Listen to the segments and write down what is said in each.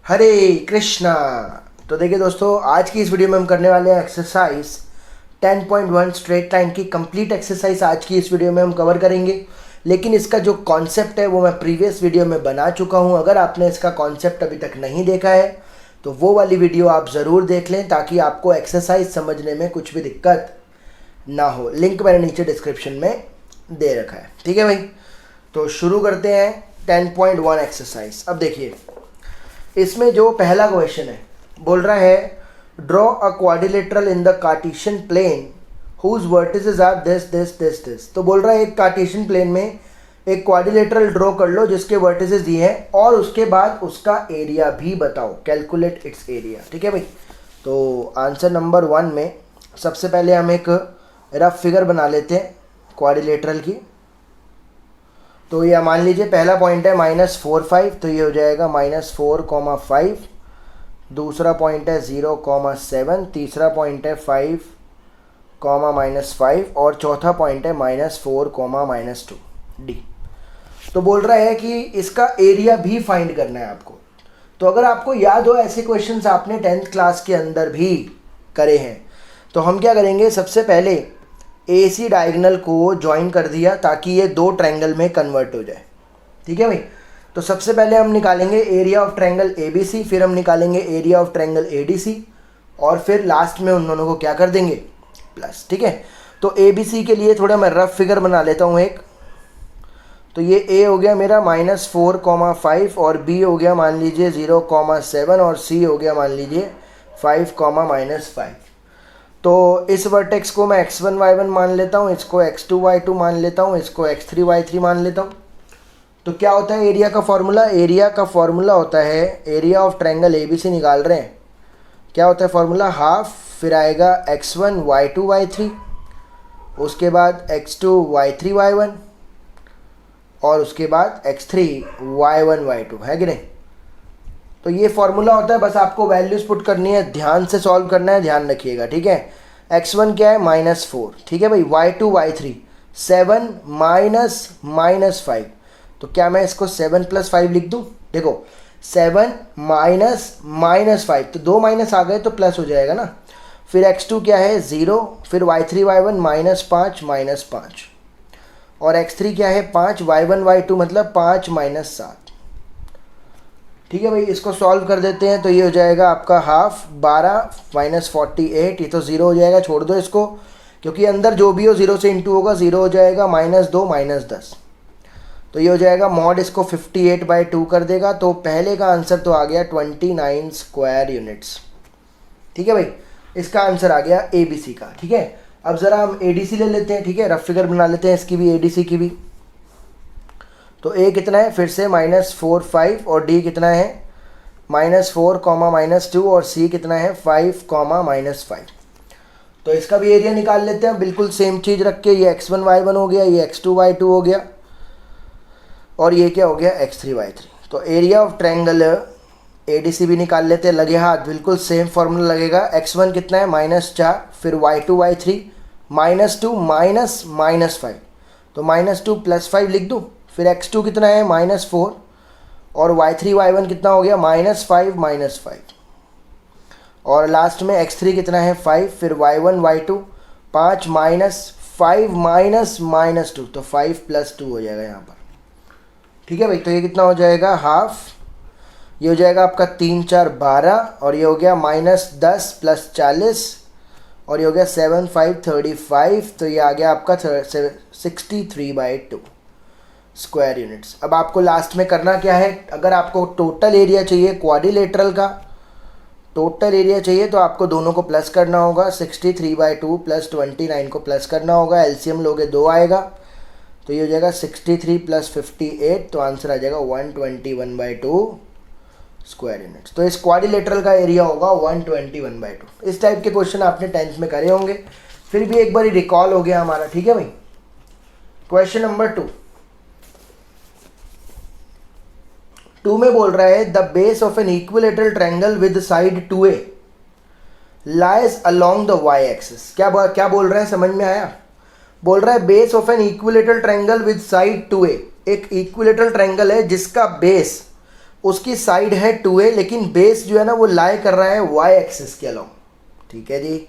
हरे कृष्णा। तो देखिए दोस्तों, आज की इस वीडियो में हम करने वाले हैं एक्सरसाइज 10.1 स्ट्रेट लाइन की कंप्लीट एक्सरसाइज। आज की इस वीडियो में हम कवर करेंगे, लेकिन इसका जो कॉन्सेप्ट है वो मैं प्रीवियस वीडियो में बना चुका हूं। अगर आपने इसका कॉन्सेप्ट अभी तक नहीं देखा है तो वो वाली वीडियो आप ज़रूर देख लें, ताकि आपको एक्सरसाइज समझने में कुछ भी दिक्कत ना हो। लिंक मैंने नीचे डिस्क्रिप्शन में दे रखा है। ठीक है भाई, तो शुरू करते हैं 10.1 एक्सरसाइज। अब देखिए, इसमें जो पहला क्वेश्चन है बोल रहा है draw a quadrilateral in the Cartesian plane whose vertices are this this this this. तो बोल रहा है एक कार्टेशियन प्लेन में एक क्वाड्रिलेटरल ड्रॉ कर लो जिसके वर्टिसेस दिए हैं, और उसके बाद उसका एरिया भी बताओ, कैलकुलेट इट्स एरिया। ठीक है भाई, तो आंसर नंबर 1 में सबसे पहले हम एक रफ फिगर बना लेते हैं क्वाड्रिलेटरल की। तो ये मान लीजिए पहला पॉइंट है -4,5, तो ये हो जाएगा -4,5। दूसरा पॉइंट है 0,7, तीसरा पॉइंट है 5, -5, और चौथा पॉइंट है -4, -2 डी। तो बोल रहा है कि इसका एरिया भी फाइंड करना है आपको। तो अगर आपको याद हो, ऐसे क्वेश्चंस आपने 10th क्लास के अंदर भी करे हैं। तो हम क्या करेंगे, सबसे पहले AC डायगोनल को ज्वाइन कर दिया ताकि ये दो ट्रायंगल में कन्वर्ट हो जाए। ठीक है भाई, तो सबसे पहले हम निकालेंगे एरिया ऑफ ट्रायंगल ABC, फिर हम निकालेंगे एरिया ऑफ ट्रायंगल ADC, और फिर लास्ट में उन दोनों को क्या कर देंगे, प्लस। ठीक है, तो ABC के लिए थोड़ा मैं रफ फिगर बना लेता हूँ एक। तो ये A हो गया मेरा -4,5, और B हो गया मान लीजिए 0,7, और C हो गया मान लीजिए 5, -5। तो इस वर्टेक्स को मैं x1 y1 मान लेता हूँ, इसको x2 y2 मान लेता हूँ, इसको x3 y3 मान लेता हूँ। तो क्या होता है एरिया का फॉर्मूला? एरिया का फॉर्मूला होता है, एरिया ऑफ ट्रायंगल ABC निकाल रहे हैं, क्या होता है फॉर्मूला, हाफ, फिर आएगा x1 y2 y3, उसके बाद x2 y3 y1, और उसके बाद x3 y1 y2, है कि नहीं? तो ये फॉर्मूला होता है, बस आपको वैल्यूज पुट करनी है, ध्यान से सॉल्व करना है, ध्यान रखिएगा। ठीक है, x1 क्या है -4, ठीक है भाई, y2 y3 7 -5। तो क्या मैं इसको 7 + 5 लिख दूं? देखो 7 -5, तो 2 माइनस आ गए तो प्लस हो जाएगा ना। फिर x2 क्या है 0, फिर y3 y1 -5 -5, और x3 क्या है 5, y1 y2 मतलब 5 -7। ठीक है भाई, इसको सॉल्व कर देते हैं। तो ये हो जाएगा आपका हाफ 12 -48, ये तो 0 हो जाएगा, छोड़ दो इसको, क्योंकि अंदर जो भी हो 0 से इंटू होगा, 0 हो जाएगा, -2 -10। तो ये हो जाएगा मॉड, इसको 58/2 कर देगा। तो पहले का आंसर तो आ गया 29 स्क्वायर यूनिट्स। ठीक है भाई, इसका आंसर आ गया ABC का। ठीक है, अब ज़रा हम ADC ले लेते हैं। ठीक है, रफ फिगर बना लेते हैं इसकी भी, ADC की भी। तो A कितना है, फिर से -4,5, और D कितना है -4, -2, और C कितना है 5, -5। तो इसका भी एरिया निकाल लेते हैं, बिल्कुल सेम चीज़ रख के। ये x1 y1 हो गया, ये x2 y2 हो गया, और ये क्या हो गया x3 y3। तो एरिया ऑफ ट्रायंगल ADC भी निकाल लेते हैं, लगे हाथ, बिल्कुल सेम फॉर्मूला लगेगा। x1 कितना है -4, फिर y2 y3 -2 -5, तो -2 + 5 लिख दूँ। फिर x2 कितना है -4, और y3 y1 कितना हो गया -5 -5, और लास्ट में x3 कितना है 5, फिर y1 y2 5 -5 -2, तो 5 + 2 हो जाएगा यहाँ पर। ठीक है भाई, तो ये कितना हो जाएगा हाफ, ये हो जाएगा आपका 3 4 12, और ये हो गया -10 + 40, और ये हो गया 7 5 35। तो ये आ गया आपका 63/2 स्क्वायर यूनिट्स। अब आपको लास्ट में करना क्या है, अगर आपको टोटल एरिया चाहिए क्वाड्रिलेटरल का, टोटल एरिया चाहिए, तो आपको दोनों को प्लस करना होगा। 63/2 + 29 को प्लस करना होगा, एलसीएम लोगे 2 आएगा, तो ये हो जाएगा 63 + 58, तो आंसर आ जाएगा 121/2 स्क्वायर यूनिट्स। तो इस क्वाड्रिलेटरल का एरिया होगा 121/2। इस टाइप के क्वेश्चन आपने 10th में करे होंगे, फिर भी एक बार रिकॉल हो गया हमारा। ठीक है भाई, क्वेश्चन नंबर 2 में बोल रहा है the base of an equilateral triangle with side 2a lies along the y axis. क्या बोल रहा है, समझ में आया? बोल रहा है base of an equilateral triangle with side 2a, एक इक्विलेटरल ट्रायंगल है जिसका बेस उसकी साइड है 2a, लेकिन बेस जो है ना वो लाई कर रहा है y एक्सिस के अलोंग, ठीक है जी।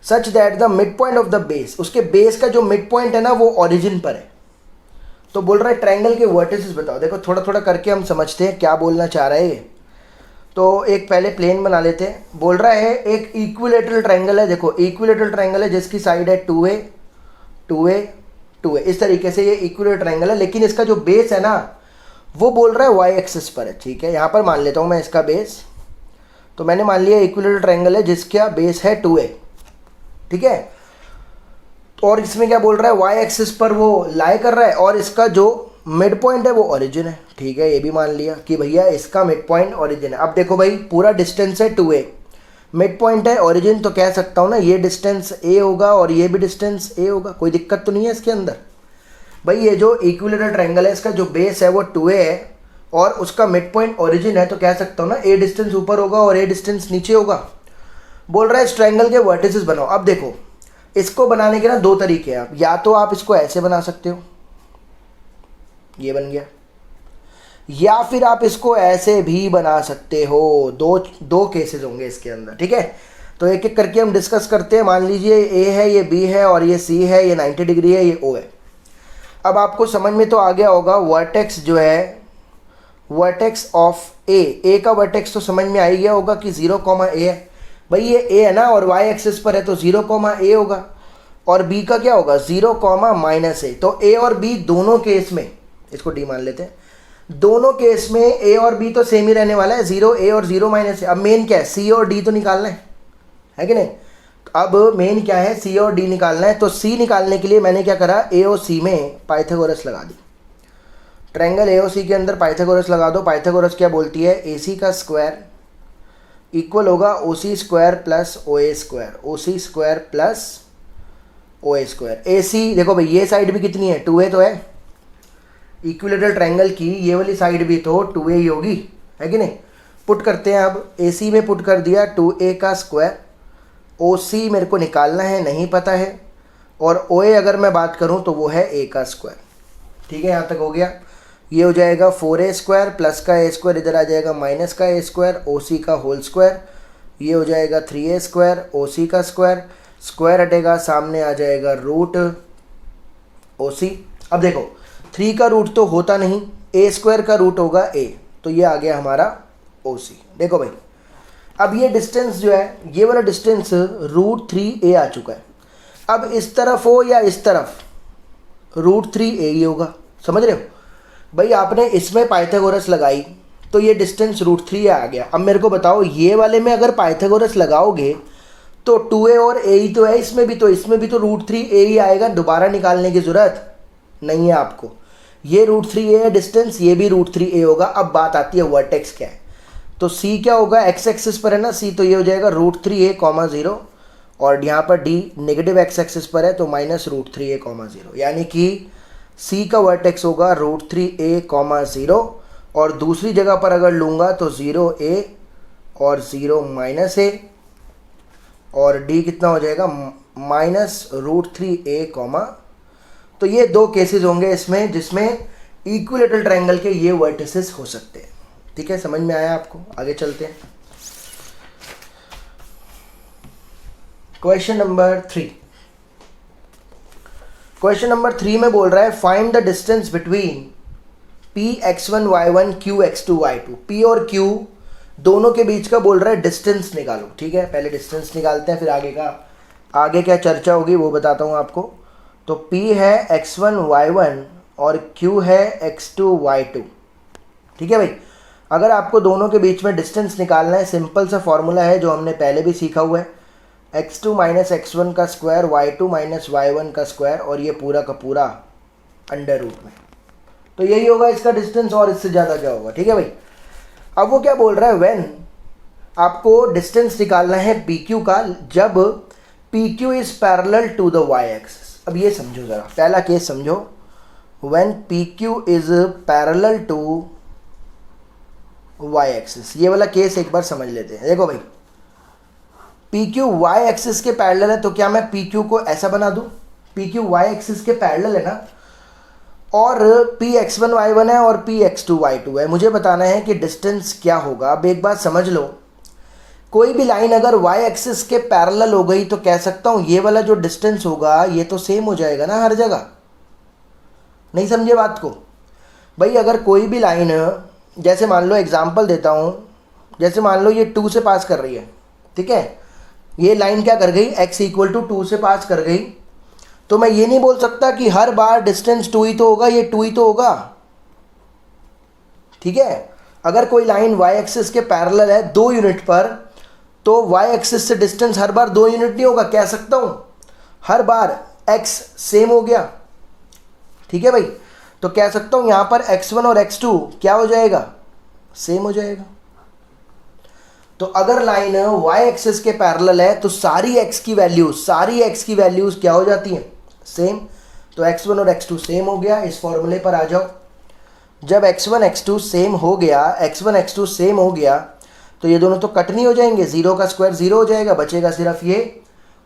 Such that the mid point of the base, उसके बेस का जो मिड पॉइंट है ना वो ओरिजिन पर है। तो बोल रहा है ट्रायंगल के वर्टिसेस बताओ। देखो थोड़ा थोड़ा करके हम समझते हैं क्या बोलना चाह रहा है ये। तो एक पहले प्लेन बना लेते हैं। बोल रहा है एक इक्विलेटरल ट्रायंगल है, देखो इक्विलेटरल ट्रायंगल है जिसकी साइड है 2a 2a 2a, इस तरीके से ये इक्विलेटरल ट्रायंगल है, लेकिन इसका जो बेस है ना वो बोल रहा है y एक्सिस पर है, ठीक है। यहाँ पर मान लेता हूँ मैं इसका बेस, तो मैंने मान लिया इक्विलेटरल ट्रायंगल है जिसका बेस है 2a, ठीक है। और इसमें क्या बोल रहा है, y एक्सिस पर वो लाई कर रहा है और इसका जो मिड पॉइंट है वो ओरिजिन है, ठीक है। ये भी मान लिया कि भैया इसका मिड पॉइंट ओरिजिन है। अब देखो भाई पूरा डिस्टेंस है 2a, मिड पॉइंट है ओरिजिन, तो कह सकता हूँ ना ये डिस्टेंस a होगा और ये भी डिस्टेंस a होगा, कोई दिक्कत तो नहीं है इसके अंदर। भाई ये जो इक्विलेटरल ट्रायंगल है इसका जो बेस है वो 2a है और उसका मिड पॉइंट ओरिजिन है, तो कह सकता हूँ ना a डिस्टेंस ऊपर होगा और a डिस्टेंस नीचे होगा। बोल रहा है इस ट्रायंगल के वर्टिसेस बनाओ। अब देखो इसको बनाने के ना दो तरीके हैं, या तो आप इसको ऐसे बना सकते हो, ये बन गया, या फिर आप इसको ऐसे भी बना सकते हो। दो केसेस होंगे इसके अंदर, ठीक है। तो एक एक करके हम डिस्कस करते हैं। मान लीजिए ए है, ये बी है और ये सी है, ये 90 डिग्री है, ये ओ है। अब आपको समझ में तो आ गया होगा वर्टेक्स जो है, वर्टेक्स ऑफ ए का वर्टेक्स तो समझ में आ ही गया होगा कि 0, a है। भाई ये ए है ना और y एक्सिस पर है तो 0, a होगा, और b का क्या होगा 0, -a। तो a और b दोनों केस में, इसको d मान लेते हैं, दोनों केस में a और b तो सेम ही रहने वाला है, 0a और 0 -a। अब मेन क्या है, c और d तो निकालना है कि नहीं। अब मेन क्या है, c और d निकालना है। तो c निकालने के लिए मैंने क्या करा, a और c में पाइथागोरस लगा दी। ट्रायंगल ए और सी के अंदर पाइथागोरस लगा दो। पाइथागोरस क्या बोलती है, AC का स्क्वायर इक्वल होगा OC square plus OA square, OC square plus OA square. AC देखो भाई ये साइड भी कितनी है, 2a तो है, इक्विलेटरल ट्रायंगल की ये वाली साइड भी तो 2a ही होगी, है कि नहीं। पुट करते हैं। अब AC में पुट कर दिया 2a का स्क्वायर, OC मेरे को निकालना है, नहीं पता है, और OA अगर मैं बात करूं तो वो है a का स्क्वायर, ठीक है। यहाँ तक हो गया। ये हो जाएगा 4a स्क्वायर प्लस का a स्क्वायर, इधर आ जाएगा माइनस का a स्क्वायर, OC का होल स्क्वायर। ये हो जाएगा 3a स्क्वायर, OC का स्क्वायर, स्क्वायर हटेगा, सामने आ जाएगा रूट OC। अब देखो 3 का रूट तो होता नहीं, a स्क्वायर का रूट होगा a, तो ये आ गया हमारा OC। देखो भाई अब ये डिस्टेंस जो है, ये वाला डिस्टेंस √3a आ चुका है। अब इस तरफ हो या इस तरफ, √3a ही होगा, समझ रहे हो भाई। आपने इसमें पाइथागोरस लगाई तो ये डिस्टेंस √3 आ गया। अब मेरे को बताओ ये वाले में अगर पाइथागोरस लगाओगे तो 2a और a ही तो है, इसमें भी तो √3a ही आएगा, दोबारा निकालने की ज़रूरत नहीं है आपको। ये √3a है डिस्टेंस, ये भी √3a होगा। अब बात आती है वर्टेक्स क्या है, तो c क्या होगा, x एक्सिस पर है ना c, तो ये हो जाएगा √3a, 0, और यहाँ पर d नेगेटिव x एक्सिस पर है तो -√3a, 0, यानी कि c का वर्टेक्स होगा √3a, 0, और दूसरी जगह पर अगर लूँगा तो 0a और 0 -a, और d कितना हो जाएगा -√3a, तो ये दो केसेस होंगे इसमें जिसमें इक्विलेटरल ट्रायंगल के ये वर्टिसेस हो सकते हैं, ठीक है। समझ में आया आपको, आगे चलते हैं। Question number 3। क्वेश्चन नंबर 3 में बोल रहा है find the distance between Px1 y1 Qx2 y2। P और Q दोनों के बीच का बोल रहा है डिस्टेंस निकालो, ठीक है। पहले डिस्टेंस निकालते हैं, फिर आगे क्या चर्चा होगी वो बताता हूँ आपको। तो P है x1 y1 और Q है x2 y2, ठीक है भाई। अगर आपको दोनों के बीच में डिस्टेंस निकालना है, सिंपल सा फॉर्मूला है जो हमने पहले भी सीखा हुआ है, x2 - x1 का स्क्वायर, y2 - y1 का स्क्वायर, और ये पूरा का पूरा अंडर रूट में, तो यही होगा इसका डिस्टेंस, और इससे ज़्यादा क्या होगा, ठीक है भाई। अब वो क्या बोल रहा है, व्हेन आपको डिस्टेंस निकालना है PQ का जब PQ is parallel to the y axis. अब ये समझो ज़रा, पहला केस समझो, when PQ is parallel to y axis. ये वाला केस एक बार समझ लेते हैं। देखो भाई PQ y एक्सिस के पैरेलल है, तो क्या मैं PQ को ऐसा बना दूं, PQ y एक्सिस के पैरेलल है ना, और P x one y one है और P x two y two है। मुझे बताना है कि डिस्टेंस क्या होगा। अब एक बात समझ लो, कोई भी लाइन अगर वाई एक्सिस के पैरेलल हो गई तो कह सकता हूँ ये वाला जो डिस्टेंस होगा ये तो सेम हो जाएगा ना हर जगह। नहीं समझे बात को भाई? अगर कोई भी लाइन, जैसे मान लो एग्जांपल देता हूँ, जैसे मान लो ये 2 से पास कर रही है, ठीक है, ये लाइन क्या कर गई, x इक्वल टू 2 से पास कर गई, तो मैं ये नहीं बोल सकता कि हर बार डिस्टेंस 2 ही तो होगा, ये 2 ही तो होगा, ठीक है। अगर कोई लाइन y एक्सिस के पैरेलल है 2 यूनिट पर, तो y एक्सिस से डिस्टेंस हर बार 2 यूनिट नहीं होगा। कह सकता हूँ हर बार x सेम हो गया, ठीक है भाई। तो कह सकता हूँ यहाँ पर x1 और x2 क्या हो जाएगा, सेम हो जाएगा। तो अगर लाइन y एक्सिस के पैरेलल है तो सारी x की वैल्यूज क्या हो जाती हैं, सेम। तो x1 और x2 सेम हो गया। इस फॉर्मूले पर आ जाओ। जब x1 x2 सेम हो गया तो ये दोनों तो कट नहीं हो जाएंगे, 0 का स्क्वायर 0 हो जाएगा, बचेगा सिर्फ ये,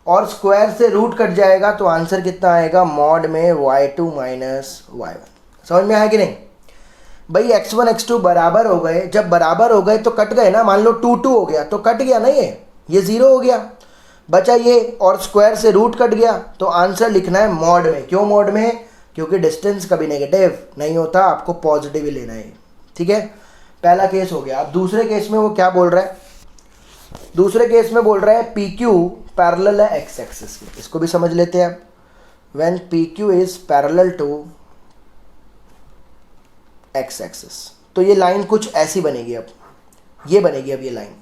और स्क्वायर से रूट कट जाएगा, तो आंसर कितना आएगा, मॉड में y2 माइनस y1। समझ में आया कि नहीं भाई? x1 x2 बराबर हो गए, जब बराबर हो गए तो कट गए ना। मान लो 2 2 हो गया तो कट गया ना, ये 0 हो गया, बचा ये, और स्क्वायर से रूट कट गया, तो आंसर लिखना है मॉड में। क्यों मॉड में? क्योंकि डिस्टेंस कभी नेगेटिव नहीं होता, आपको पॉजिटिव ही लेना है, ठीक है। पहला केस हो गया। अब दूसरे केस में वो क्या बोल रहा है, दूसरे केस में बोल रहा है पी क्यू पैरेलल है एक्स एक्सिस के। इसको भी समझ लेते हैं। When P Q is parallel to x axis, तो ये लाइन कुछ ऐसी बनेगी। अब ये बनेगी, अब ये लाइन,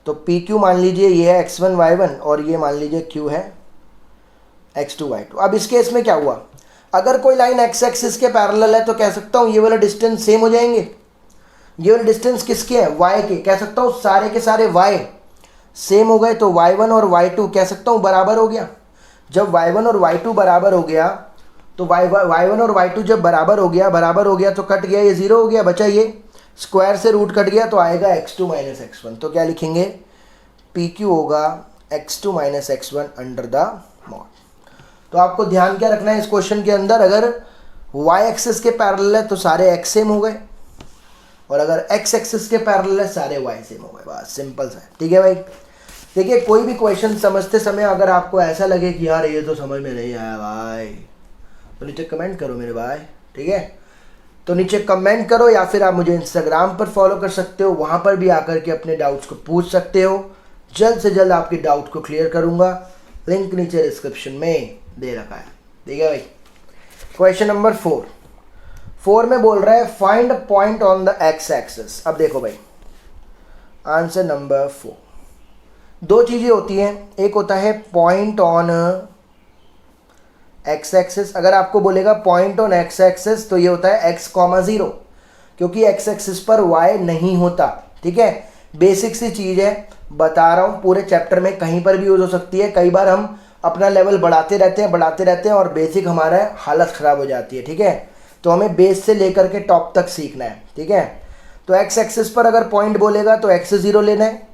तो पी क्यू मान लीजिए ये है x1 y1 और ये मान लीजिए q है x2 y2। अब इस केस में क्या हुआ, अगर कोई लाइन x एक्सिस के पैरेलल है तो कह सकता हूँ ये वाला डिस्टेंस सेम हो जाएंगे। ये वाले डिस्टेंस किसके हैं, y के। कह सकता हूँ सारे के सारे y सेम हो गए, तो y1 और y2 कह सकता हूँ बराबर हो गया। जब y1 और y2 बराबर हो गया, तो y1 और y2 जब बराबर हो गया तो कट गया, ये 0 हो गया, बचा ये, स्क्वायर से रूट कट गया, तो आएगा x2 माइनस x1। तो क्या लिखेंगे, PQ होगा x2 minus x1 under the mod. तो आपको ध्यान क्या रखना है इस क्वेश्चन के अंदर, अगर y एक्सिस के पैरेलल है तो सारे x सेम हो गए, और अगर x एक्सिस के पैरेलल है सारे y सेम हो गए। बस सिंपल सा है, ठीक है भाई। देखिए कोई भी क्वेश्चन समझते समय अगर आपको ऐसा लगे कि यार ये तो समझ में नहीं आया भाई, तो नीचे कमेंट करो मेरे भाई, ठीक है। तो नीचे कमेंट करो, या फिर आप मुझे इंस्टाग्राम पर फॉलो कर सकते हो, वहाँ पर भी आकर के अपने डाउट्स को पूछ सकते हो। जल्द से जल्द आपके डाउट को क्लियर करूँगा। लिंक नीचे डिस्क्रिप्शन में दे रखा है, ठीक है भाई। क्वेश्चन नंबर 4 में बोल रहा है find point on the x axis. अब देखो भाई, आंसर नंबर 4, दो चीज़ें होती हैं, एक होता है पॉइंट ऑन एक्स एक्सिस। अगर आपको बोलेगा पॉइंट ऑन एक्स एक्सिस तो ये होता है x, 0, क्योंकि एक्स एक्सिस पर y नहीं होता, ठीक है। बेसिक सी चीज़ है, बता रहा हूँ, पूरे चैप्टर में कहीं पर भी यूज हो सकती है। कई बार हम अपना लेवल बढ़ाते रहते हैं और बेसिक हमारा हालत ख़राब हो जाती है, ठीक है। तो हमें बेस से लेकर के टॉप तक सीखना है, ठीक है। तो एक्स एक्सिस पर अगर पॉइंट बोलेगा तो x 0 लेना है,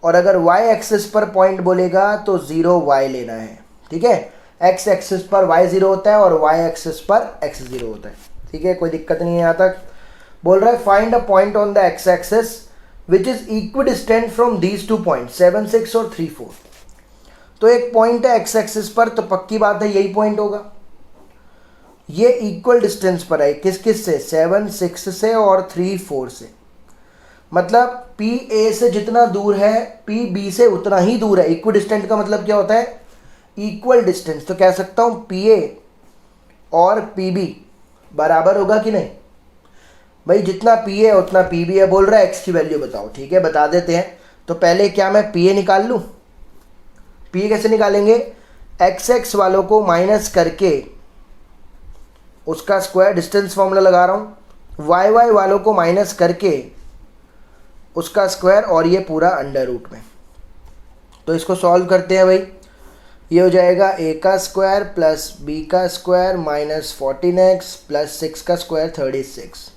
और अगर y एक्सिस पर पॉइंट बोलेगा तो 0 y लेना है, ठीक है। x एक्सिस पर y 0 होता है और y एक्सिस पर x 0 होता है, ठीक है, कोई दिक्कत नहीं है यहाँ तक। बोल रहा है find a point on the x axis which is equidistant from these 2 point 7 6 और 3 4। तो एक पॉइंट है x एक्सिस पर, तो पक्की बात है यही पॉइंट होगा। ये इक्वल डिस्टेंस पर है, किस किस से, 7 6 से और 3 4 से। मतलब पी ए से जितना दूर है पी बी से उतना ही दूर है। इक्विडिस्टेंट का मतलब क्या होता है, इक्वल डिस्टेंस। तो कह सकता हूँ पी ए और पी बी बराबर होगा कि नहीं भाई, जितना पी ए उतना पी बी है। बोल रहा है एक्स की वैल्यू बताओ, ठीक है, बता देते हैं। तो पहले क्या मैं पी ए निकाल लूँ, पी ए कैसे निकालेंगे, एक्स एक्स वालों को माइनस करके उसका स्क्वायर, डिस्टेंस फॉर्मूला लगा रहा हूँ, वाई वाई वालों को माइनस करके उसका स्क्वायर, और ये पूरा अंडर रूट में। तो इसको सॉल्व करते हैं भाई। ये हो जाएगा a का स्क्वायर प्लस b का स्क्वायर माइनस 14x प्लस 6 का स्क्वायर 36।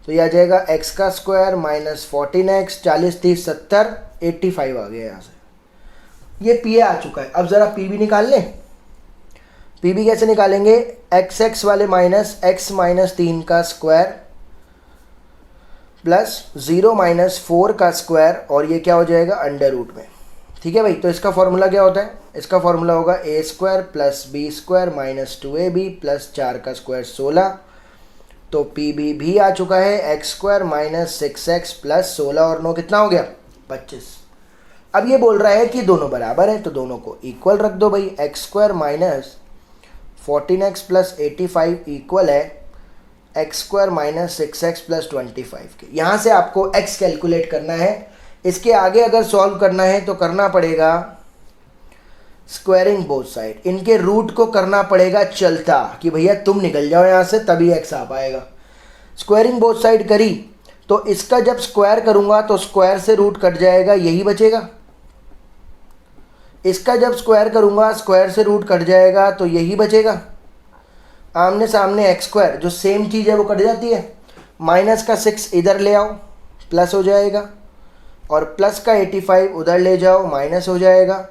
तो ये आ जाएगा x का स्क्वायर माइनस 14x, 40 30 70 85 आ गया यहाँ से। ये p आ चुका है। अब ज़रा p भी निकाल लें। पी बी कैसे निकालेंगे, एक्स एक्स वाले माइनस एक्स माइनस 3 का स्क्वायर प्लस 0 माइनस 4 का स्क्वायर, और ये क्या हो जाएगा अंडर रूट में। ठीक है भाई, तो इसका फॉर्मूला क्या होता है, इसका फॉर्मूला होगा a square plus b square minus 2ab plus 4 का स्क्वायर 16। तो पी बी भी आ चुका है, x square minus 6x plus 16 और 9 कितना हो गया 25। अब ये बोल रहा है कि दोनों बराबर है, तो दोनों को इक्वल रख दो भाई। X square minus 14x plus 85 equal है x square minus 6x plus 25 के। यहाँ से आपको x कैलकुलेट करना है। इसके आगे अगर सॉल्व करना है तो करना पड़ेगा स्क्वायरिंग बोथ साइड, इनके रूट को करना पड़ेगा चलता कि भैया तुम निकल जाओ यहाँ से, तभी x आ पाएगा। स्क्वायरिंग बोथ साइड करी तो इसका जब स्क्वायर करूँगा तो स्क्वायर से रूट कट जाएगा, यही बचेगा। इसका जब स्क्वायर करूँगा स्क्वायर से रूट कट जाएगा, तो यही बचेगा। आमने सामने एक्स स्क्वायर जो सेम चीज़ है वो कट जाती है। माइनस का 6 इधर ले आओ प्लस हो जाएगा, और प्लस का 85 उधर ले जाओ माइनस हो जाएगा।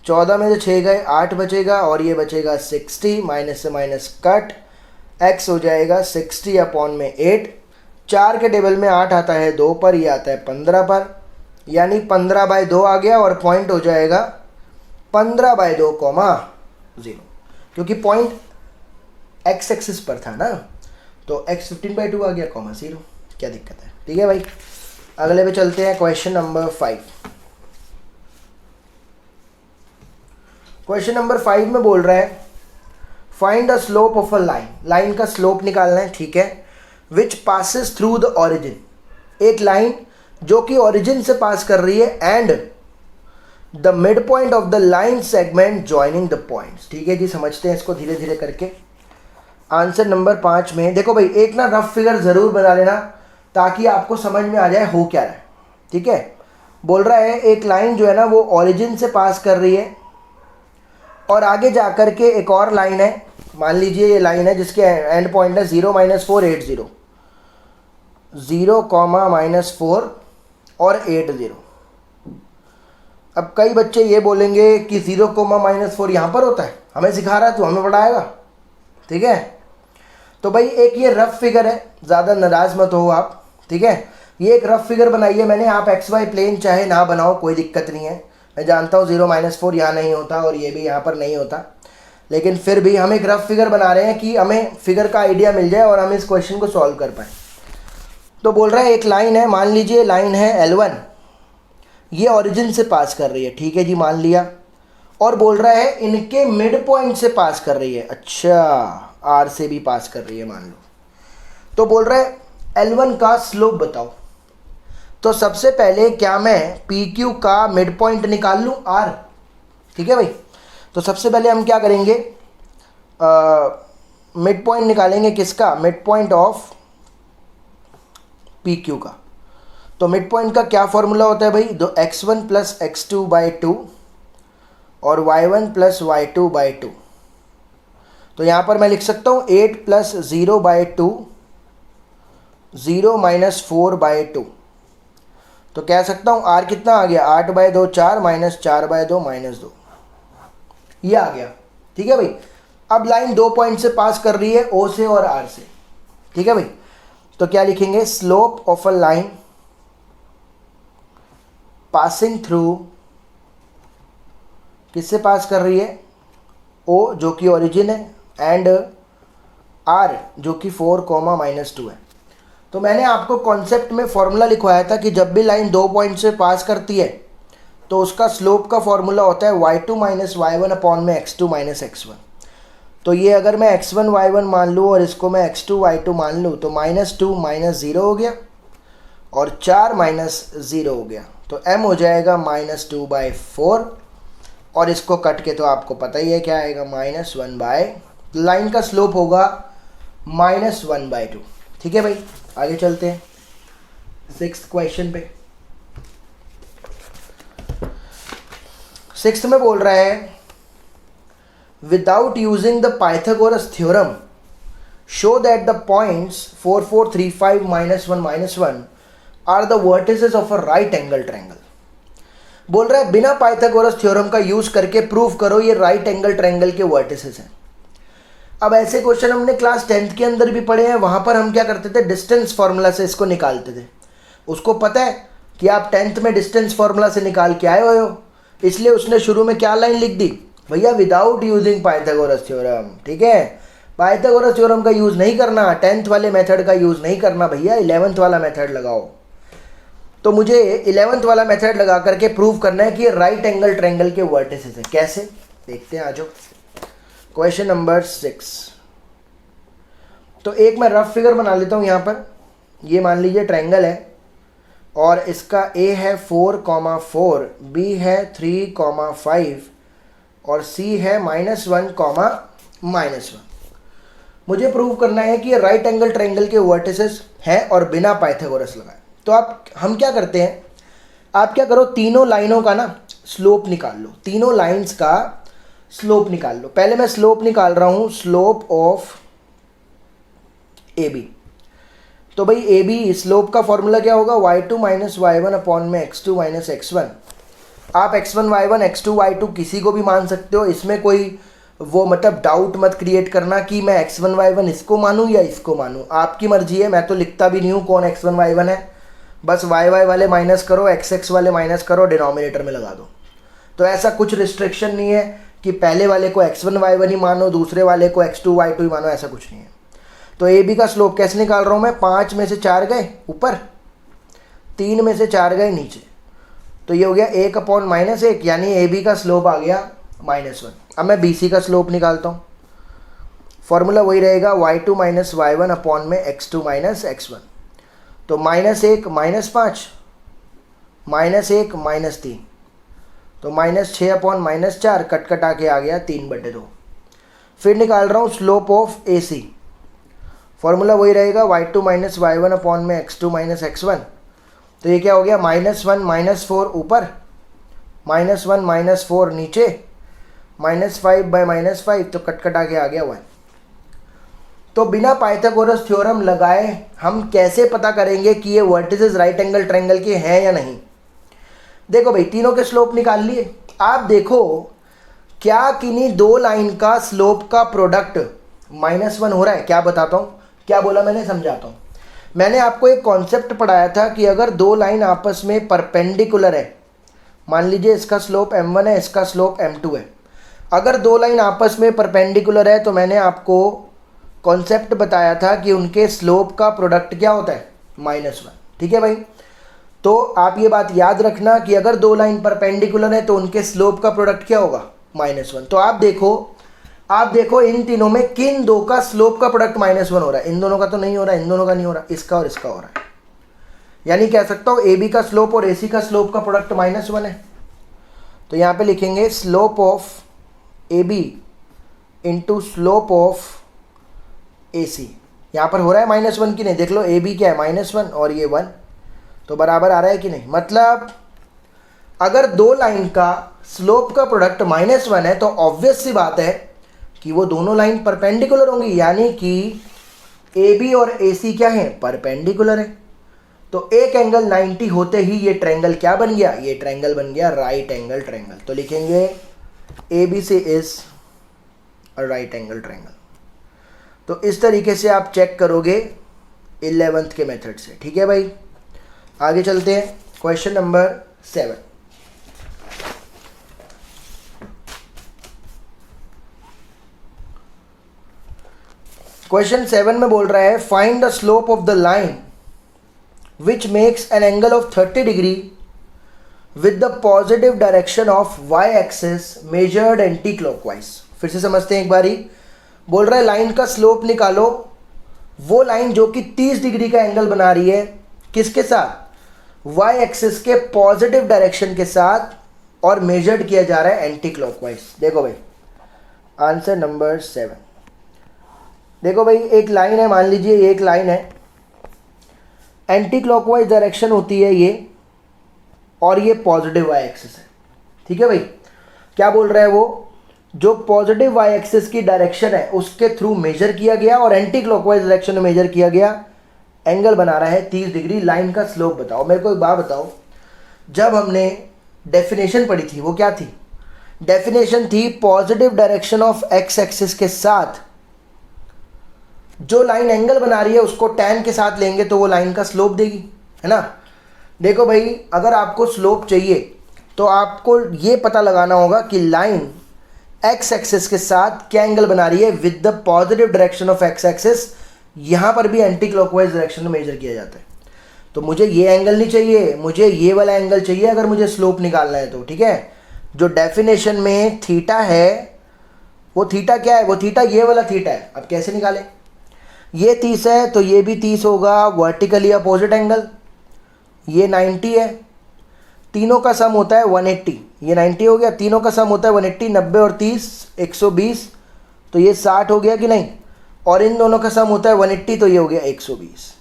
14 में से 6 गए 8 बचेगा, और ये बचेगा 60, माइनस से माइनस कट, x हो जाएगा 60 अपॉन में 8। 4 के टेबल में 8 आता है 2 पर, ये आता है 15 पर, यानी 15/2 आ गया, और पॉइंट हो जाएगा 15/2, 0, क्योंकि पॉइंट x एक्सिस पर था ना, तो x 15/2 आ गया, 0। क्या दिक्कत है। ठीक है भाई, अगले पे चलते हैं। Question number 5। क्वेश्चन नंबर 5 में बोल रहा है find the slope of a line, line का स्लोप निकालना है। ठीक है, which passes through the origin, एक लाइन जो कि ओरिजिन से पास कर रही है, and the mid point of the line segment joining the points. ठीक है जी, समझते हैं इसको धीरे धीरे करके। आंसर नंबर 5 में देखो भाई, एक ना रफ फिगर ज़रूर बना लेना ताकि आपको समझ में आ जाए हो क्या रहा है। ठीक है, बोल रहा है एक लाइन जो है ना वो ओरिजिन से पास कर रही है, और आगे जा कर के एक और लाइन है, मान लीजिए ये लाइन है जिसके एंड पॉइंट है 0 - 4 8 0, 0, -4 और 8 0। अब कई बच्चे ये बोलेंगे कि 0, -4 यहाँ पर होता है, हमें सिखा रहा है तो हमें पढ़ाएगा। ठीक है, तो भाई एक ये रफ फिगर है, ज़्यादा नाराज़ मत हो आप। ठीक है, ये एक रफ फिगर बनाई है मैंने, आप XY प्लेन चाहे ना बनाओ कोई दिक्कत नहीं है। मैं जानता हूँ 0 - 4 यहाँ नहीं होता और ये भी यहाँ पर नहीं होता, लेकिन फिर भी हम एक रफ फिगर बना रहे हैं कि हमें फिगर का आइडिया मिल जाए और हम इस क्वेश्चन को सॉल्व कर पाएँ। तो बोल रहा है एक लाइन है, मान लीजिए लाइन है L1, ये ओरिजिन से पास कर रही है। ठीक है जी, मान लिया। और बोल रहा है इनके मिड पॉइंट से पास कर रही है। अच्छा, R से भी पास कर रही है मान लो। तो बोल रहा है L1 का स्लोप बताओ। तो सबसे पहले क्या मैं PQ का मिड पॉइंट निकाल लूँ R। ठीक है भाई, तो सबसे पहले हम क्या करेंगे, मिड पॉइंट निकालेंगे किसका, मिड पॉइंट ऑफ PQ का। तो मिड पॉइंट का क्या फॉर्मूला होता है भाई, x1 + x2/2 और y1 + y2/2। तो यहाँ पर मैं लिख सकता हूँ 8 + 0/2, 0 - 4/2। तो कह सकता हूँ R कितना आ गया, 8/2 4 -4/2 -2, ये आ गया। ठीक है भाई, अब लाइन 2 पॉइंट से पास कर रही है, O से और R से। ठीक है भाई, तो क्या लिखेंगे, slope of a line passing through, किससे पास कर रही है, O जो कि ओरिजिन है, एंड R जो कि 4, -2 है। तो मैंने आपको कॉन्सेप्ट में फॉर्मूला लिखवाया था कि जब भी लाइन 2 पॉइंट से पास करती है तो उसका स्लोप का फॉर्मूला होता है y2 - y1 अपॉन में x2 - x1। तो ये अगर मैं x1 y1 मान लूँ और इसको मैं x2 y2 मान लूँ तो -2 -0 हो गया और 4 -0 हो गया, तो m हो जाएगा -2/4, और इसको कट के तो आपको पता ही है क्या आएगा, -1/, लाइन का स्लोप होगा -1/2। ठीक है भाई, आगे चलते हैं 6th क्वेश्चन पे। 6th में बोल रहा है without using the Pythagoras theorem show that the points 4 4 3 5 -1 -1 are the vertices of a right angle triangle. बोल रहा है बिना पाइथागोरस थ्योरम का यूज करके प्रूव करो ये राइट एंगल ट्रायंगल के वर्टिसेस हैं। अब ऐसे क्वेश्चन हमने क्लास 10th के अंदर भी पढ़े हैं, वहाँ पर हम क्या करते थे, डिस्टेंस फार्मूला से इसको निकालते थे। उसको पता है कि आप 10th में डिस्टेंस फार्मूला से निकाल के आए हुए हो, इसलिए उसने शुरू में क्या लाइन लिख दी भैया, विदाउट यूजिंग पाइथागोरस थ्योरम। ठीक है, पाइथागोरस थ्योरम का यूज़ नहीं करना, 10th वाले मेथड का यूज़ नहीं करना भैया, 11th वाला मेथड लगाओ। तो मुझे 11th वाला मेथड लगा करके प्रूव करना है कि राइट एंगल ट्रायंगल के वर्टिसेस है। कैसे, देखते हैं, आ जाओ। Question number 6। तो एक मैं रफ फिगर बना लेता हूँ यहाँ पर। ये मान लीजिए ट्रायंगल है और इसका A है 4,4, B है 3,5 और C है -1,-1। मुझे प्रूव करना है कि ये राइट एंगल ट्रायंगल के वर्टिसेस हैं और बिना पाइथागोरस लगाए। तो हम क्या करते हैं, आप क्या करो, तीनों लाइनों का ना स्लोप निकाल लो, तीनों लाइंस का स्लोप निकाल लो। पहले मैं स्लोप निकाल रहा हूँ, स्लोप ऑफ AB। तो भाई AB स्लोप का फॉर्मूला क्या होगा, y2 - y1 अपॉन में x2 - x1। आप x1 y1 x2 y2 किसी को भी मान सकते हो, इसमें कोई वो मतलब डाउट मत क्रिएट करना कि मैं x1 y1 इसको मानूं या इसको मानूं, आपकी मर्जी है। मैं तो लिखता भी नहीं हूँ कौन x1 y1 है, बस y y वाले माइनस करो, x x वाले माइनस करो, डिनोमिनेटर में लगा दो। तो ऐसा कुछ रिस्ट्रिक्शन नहीं है कि पहले वाले को x1 y1 ही मानो, दूसरे वाले को x2 y2 ही मानो, ऐसा कुछ नहीं है। तो AB का स्लोप कैसे निकाल रहा हूँ मैं, 5 में से 4 गए ऊपर, 3 में से 4 गए नीचे, तो ये हो गया 1/-1, यानी AB का स्लोप आ गया -1। अब मैं BC का स्लोप निकालता हूँ, फॉर्मूला वही रहेगा y2 - y1 अपॉन में x2 - x1। तो -1 -5 -1 -3, तो -6/-4, कट कटा के आ गया 3/2। फिर निकाल रहा हूँ स्लोप ऑफ AC, फॉर्मूला वही रहेगा y2 - y1 अपॉन में x2 - x1। तो ये क्या हो गया, -1 -4 ऊपर, -1 -4 नीचे, -5/-5, तो कट कटा के आ गया 1। तो बिना पाइथागोरस थ्योरम लगाए हम कैसे पता करेंगे कि ये वर्टिसेस राइट एंगल ट्रायंगल के हैं या नहीं। देखो भाई, तीनों के स्लोप निकाल लिए। आप देखो क्या किन्हीं दो लाइन का स्लोप का प्रोडक्ट -1 हो रहा है, क्या बताता हूँ, क्या बोला मैंने, समझाता हूँ। मैंने आपको एक कॉन्सेप्ट पढ़ाया था कि अगर दो लाइन आपस में परपेंडिकुलर है, मान लीजिए इसका स्लोप m1 है, इसका स्लोप m2 है, अगर दो लाइन आपस में परपेंडिकुलर है तो मैंने आपको कॉन्सेप्ट बताया था कि उनके स्लोप का प्रोडक्ट क्या होता है, -1। ठीक है भाई, तो आप ये बात याद रखना कि अगर दो लाइन परपेंडिकुलर है तो उनके स्लोप का प्रोडक्ट क्या होगा, -1। तो आप देखो इन तीनों में किन दो का स्लोप का प्रोडक्ट -1 हो रहा है। इन दोनों का तो नहीं हो रहा, इन दोनों का नहीं हो रहा, इसका और इसका हो रहा है। यानी कह सकता हूँ AB का स्लोप और AC का स्लोप का प्रोडक्ट -1 है। तो यहाँ पे लिखेंगे slope of AB into slope of AC। यहाँ पर हो रहा है -1 कि नहीं, देख लो, AB क्या है -1 और ये 1, तो बराबर आ रहा है कि नहीं। मतलब अगर दो लाइन का स्लोप का प्रोडक्ट -1 है तो ऑब्वियस सी बात है कि वो दोनों लाइन परपेंडिकुलर होंगी, यानी कि AB और AC क्या है, परपेंडिकुलर है। तो एक एंगल 90 होते ही ये ट्रायंगल क्या बन गया, ये ट्रायंगल बन गया राइट एंगल ट्रायंगल। तो लिखेंगे ABC is right angle triangle. तो इस तरीके से आप चेक करोगे 11th के मेथड से। ठीक है भाई, आगे चलते हैं। Question number 7। क्वेश्चन 7 में बोल रहा है find the slope of the line which makes an angle of 30 degree with the positive direction of y axis measured anti clockwise. फिर से समझते हैं एक बारी। बोल रहा है लाइन का स्लोप निकालो, वो लाइन जो कि 30 डिग्री का एंगल बना रही है, किसके साथ, y एक्सिस के पॉजिटिव डायरेक्शन के साथ, और मेजर्ड किया जा रहा है एंटी क्लॉकवाइज। देखो भाई आंसर नंबर 7। देखो भाई एक लाइन है, मान लीजिए एक लाइन है, एंटी क्लॉकवाइज डायरेक्शन होती है ये, और ये पॉजिटिव y एक्सिस है। ठीक है भाई, क्या बोल रहा है वो, जो पॉजिटिव y एक्सिस की डायरेक्शन है उसके थ्रू मेजर किया गया और एंटी क्लॉकवाइज डायरेक्शन में मेजर किया गया एंगल बना रहा है 30 डिग्री। लाइन का स्लोप बताओ। मेरे को एक बात बताओ, जब हमने डेफिनेशन पढ़ी थी वो क्या थी, डेफिनेशन थी positive direction of x axis के साथ जो लाइन एंगल बना रही है उसको tan के साथ लेंगे तो वो लाइन का स्लोप देगी, है ना। देखो भाई, अगर आपको स्लोप चाहिए तो आपको ये पता लगाना होगा कि लाइन एक्स एक्सिस के साथ क्या एंगल बना रही है with the positive direction of x axis. यहाँ पर भी एंटी क्लॉकवाइज डायरेक्शन में मेजर किया जाता है। तो मुझे ये एंगल नहीं चाहिए, मुझे ये वाला एंगल चाहिए अगर मुझे स्लोप निकालना है तो, ठीक है। जो डेफिनेशन में थीटा है वो थीटा क्या है, वो थीटा ये वाला थीटा है। अब कैसे निकालें, ये 30 है तो ये भी 30 होगा, वर्टिकली अपोजिट एंगल। ये 90 है, तीनों का सम होता है 180, ये 90 हो गया, तीनों का सम होता है 180, 90 और 30 120, तो ये 60 हो गया कि नहीं, और इन दोनों का सम होता है 180 तो ये हो गया 120।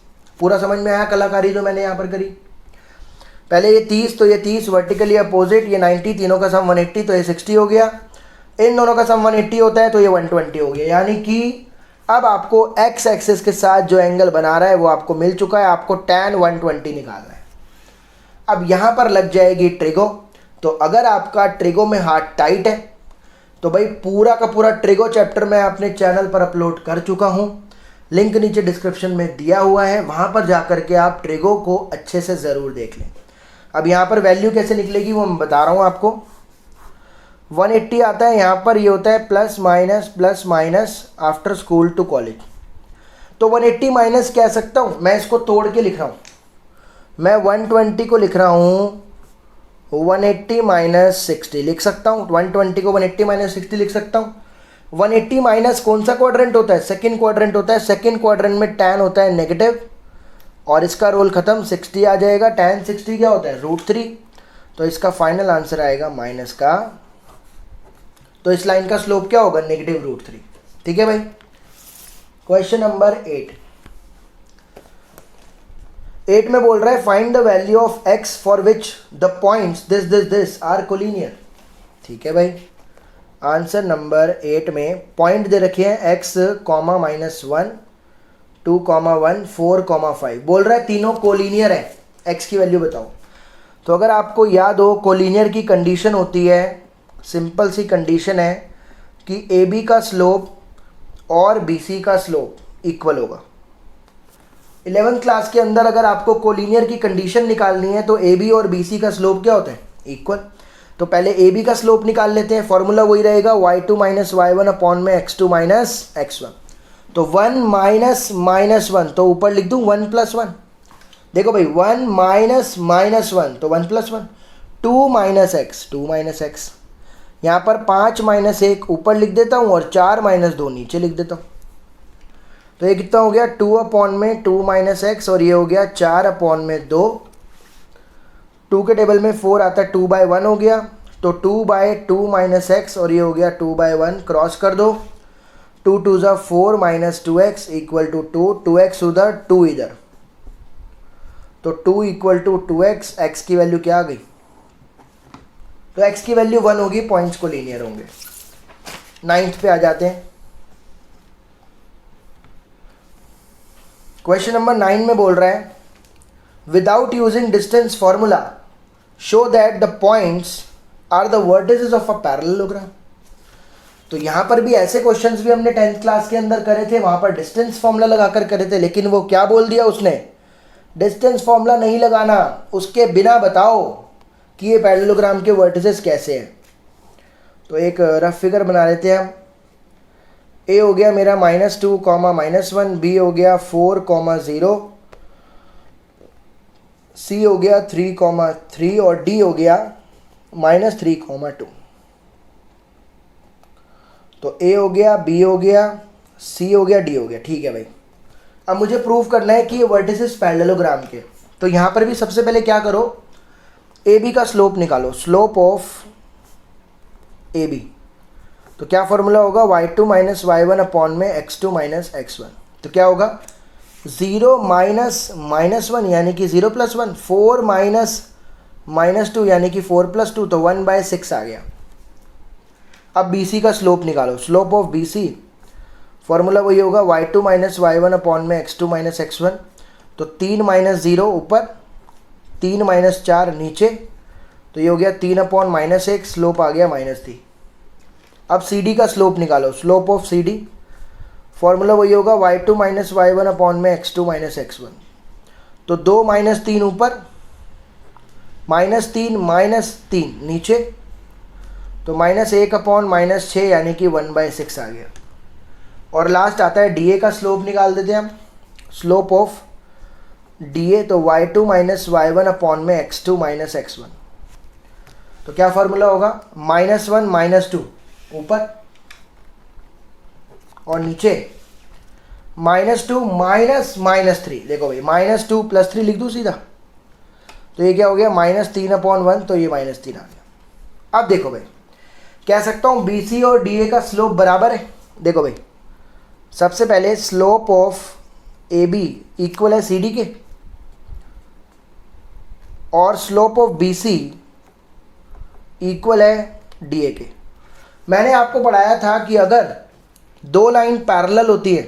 पूरा समझ में आया कलाकारी जो मैंने यहाँ पर करी। पहले ये 30 तो ये 30 वर्टिकली अपोजिट, ये 90, तीनों का सम 180 तो ये 60 हो गया, इन दोनों का सम 180 होता है तो ये 120 हो गया। यानी कि अब आपको एक्स एक्सिस के साथ जो एंगल बना रहा है वो आपको मिल चुका है, आपको tan 120 निकालना है। अब यहाँ पर लग जाएगी ट्रिगो। तो अगर आपका ट्रिगो में हाथ टाइट है तो भाई पूरा का पूरा ट्रिगो चैप्टर मैं अपने चैनल पर अपलोड कर चुका हूँ, लिंक नीचे डिस्क्रिप्शन में दिया हुआ है, वहाँ पर जा कर के आप ट्रिगो को अच्छे से ज़रूर देख लें। अब यहाँ पर वैल्यू कैसे निकलेगी वो मैं बता रहा हूँ आपको। 180 आता है, यहाँ पर ये होता है plus minus after school to college. तो 180 माइनस कह सकता हूँ, मैं इसको तोड़ के लिख रहा हूँ। मैं 120 को लिख रहा हूँ 180 माइनस 60 लिख सकता हूँ, 120 को 180 माइनस 60 लिख सकता हूँ। 180 माइनस कौन सा क्वाड्रेंट होता है, सेकंड क्वाड्रेंट होता है। सेकंड क्वाड्रेंट में tan होता है नेगेटिव और इसका रोल ख़त्म, 60 आ जाएगा। tan 60 क्या होता है, √3। तो इसका फाइनल आंसर आएगा माइनस का, तो इस लाइन का स्लोप क्या होगा, -√3। ठीक है भाई। क्वेश्चन नंबर 8 में बोल रहा है find the value of x for which the points this are collinear. ठीक है भाई, आंसर नंबर 8 में पॉइंट दे रखे हैं x, -1, 2, 1, 4, 5। बोल रहा है तीनों कोलिनियर है, x की वैल्यू बताओ। तो अगर आपको याद हो कोलिनियर की कंडीशन होती है, सिंपल सी कंडीशन है कि AB का स्लोप और BC का स्लोप इक्वल होगा। 11th क्लास के अंदर अगर आपको कोलिनियर की कंडीशन निकालनी है तो AB और BC का स्लोप क्या होता है, इक्वल। तो पहले AB का स्लोप निकाल लेते हैं, फॉर्मूला वही रहेगा y2 माइनस y1 अपॉन में x2 माइनस x1। तो 1 माइनस -1 तो ऊपर लिख दूँ 1 + 1। देखो भाई 1 माइनस -1 तो 1 + 1, 2 माइनस x 2 माइनस x। यहाँ पर 5 माइनस 1 ऊपर लिख देता हूँ और 4 माइनस 2 नीचे लिख देता हूँ। तो ये कितना हो गया, 2 अपॉन में 2 माइनस x और ये हो गया 4 अपॉन में 2। 2 के टेबल में 4 आता है, 2/1 हो गया। तो 2/2 माइनस x और ये हो गया 2/1, क्रॉस कर दो। 2 2 ज़ा 4 minus 2x equal to 2, 2x उधर 2 इधर, तो 2 इक्वल टू 2x। x की वैल्यू क्या आ गई, तो x की वैल्यू 1 होगी, पॉइंट्स को लीनियर होंगे। 9th पे आ जाते हैं। क्वेश्चन नंबर 9 में बोल रहा है without using distance formula show that the points are the vertices of a parallelogram. तो यहाँ पर भी ऐसे क्वेश्चंस भी हमने 10th क्लास के अंदर करे थे, वहाँ पर डिस्टेंस फॉर्मूला लगाकर करे थे, लेकिन वो क्या बोल दिया उसने, डिस्टेंस फॉर्मूला नहीं लगाना, उसके बिना बताओ कि ये पैरेललोग्राम के वर्टिसेस कैसे हैं। तो एक रफ फिगर बना लेते हैं हम। ए हो गया मेरा -2, -1, बी हो गया 4, 0, सी हो गया 3, 3 और डी हो गया -3, 2। तो ए हो गया, बी हो गया, सी हो गया, डी हो गया। ठीक है भाई, अब मुझे प्रूव करना है कि ये वर्टिसेस पैरेललोग्राम के। तो यहाँ पर भी सबसे पहले क्या करो, ए बी का स्लोप निकालो, स्लोप ऑफ ए बी। तो क्या फॉर्मूला होगा, y2 माइनस y1 अपॉन में x2 माइनस x1। तो क्या होगा, 0 माइनस -1 यानी कि 0 + 1, 4 माइनस -2 यानी कि 4 + 2, तो 1/6 आ गया। अब BC का स्लोप निकालो, स्लोप ऑफ BC फॉर्मूला वही होगा y2 माइनस y1 अपॉन में x2 माइनस x1। तो 3 माइनस 0 ऊपर, 3 माइनस 4 नीचे, तो ये हो गया 3 अपॉन -1, स्लोप आ गया -3। अब CD का स्लोप निकालो, स्लोप ऑफ CD फॉर्मूला वही होगा y2 माइनस y1 अपॉन में x2 माइनस x1। तो 2 माइनस 3 ऊपर, -3 नीचे, तो -1 अपॉन -6 यानी कि 1/6 आ गया। और लास्ट आता है डी ए का स्लोप निकाल देते हैं हम, स्लोप ऑफ डी ए, तो y2 माइनस y1 अपॉन में x2 माइनस x1। तो क्या फॉर्मूला होगा, -1 -2 ऊपर और नीचे, -2 -3। देखो भाई -2 + 3 लिख दूँ सीधा, तो ये क्या हो गया -3/1, तो ये -3 आ गया। अब देखो भाई कह सकता हूँ बी सी और डी ए का स्लोप बराबर है। देखो भाई सबसे पहले slope of A B equal है सी डी के, और slope of B C equal है डी ए के। मैंने आपको पढ़ाया था कि अगर दो लाइन पैरेलल होती है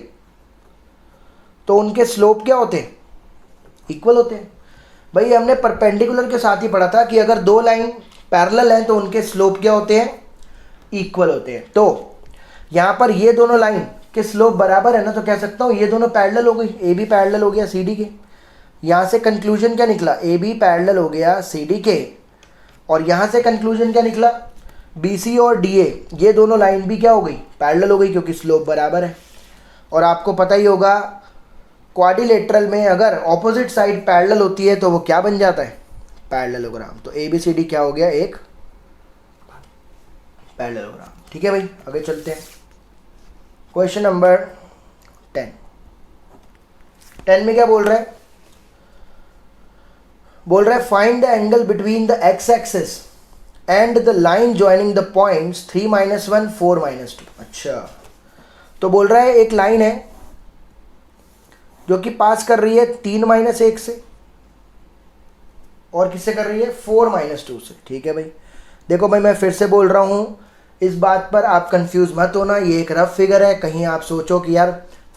तो उनके स्लोप क्या होते हैं, इक्वल होते हैं। भाई हमने परपेंडिकुलर के साथ ही पढ़ा था कि अगर दो लाइन पैरेलल हैं तो उनके स्लोप क्या होते हैं, इक्वल होते हैं। तो यहाँ पर ये दोनों लाइन के स्लोप बराबर है ना, तो कह सकता हूँ ये दोनों पैरेलल हो गई, ए बी पैरेलल हो गया सी डी के। यहाँ से कंक्लूजन क्या निकला, ए बी पैरेलल हो गया सी डी के, और यहाँ से कंक्लूजन क्या निकला, बी सी और डी ए ये दोनों लाइन भी क्या हो गई, पैरेलल हो गई, क्योंकि स्लोप बराबर है। और आपको पता ही होगा क्वाड्रिलेटरल में अगर ऑपोजिट साइड पैरेलल होती है तो वो क्या बन जाता है, पैरेललोग्राम। तो ए बी सी डी क्या हो गया, एक पैरेललोग्राम। ठीक है भाई, आगे चलते हैं। क्वेश्चन नंबर 10 में क्या बोल रहा है, बोल रहा है find the angle between the x axis and the line joining the points 3 - 1 4 - 2। अच्छा, तो बोल रहा है एक लाइन है जो कि पास कर रही है 3 - 1 से, और किससे कर रही है, 4 - 2 से। ठीक है भाई, देखो भाई मैं फिर से बोल रहा हूँ, इस बात पर आप कंफ्यूज मत होना, ये एक रफ फिगर है। कहीं आप सोचो कि यार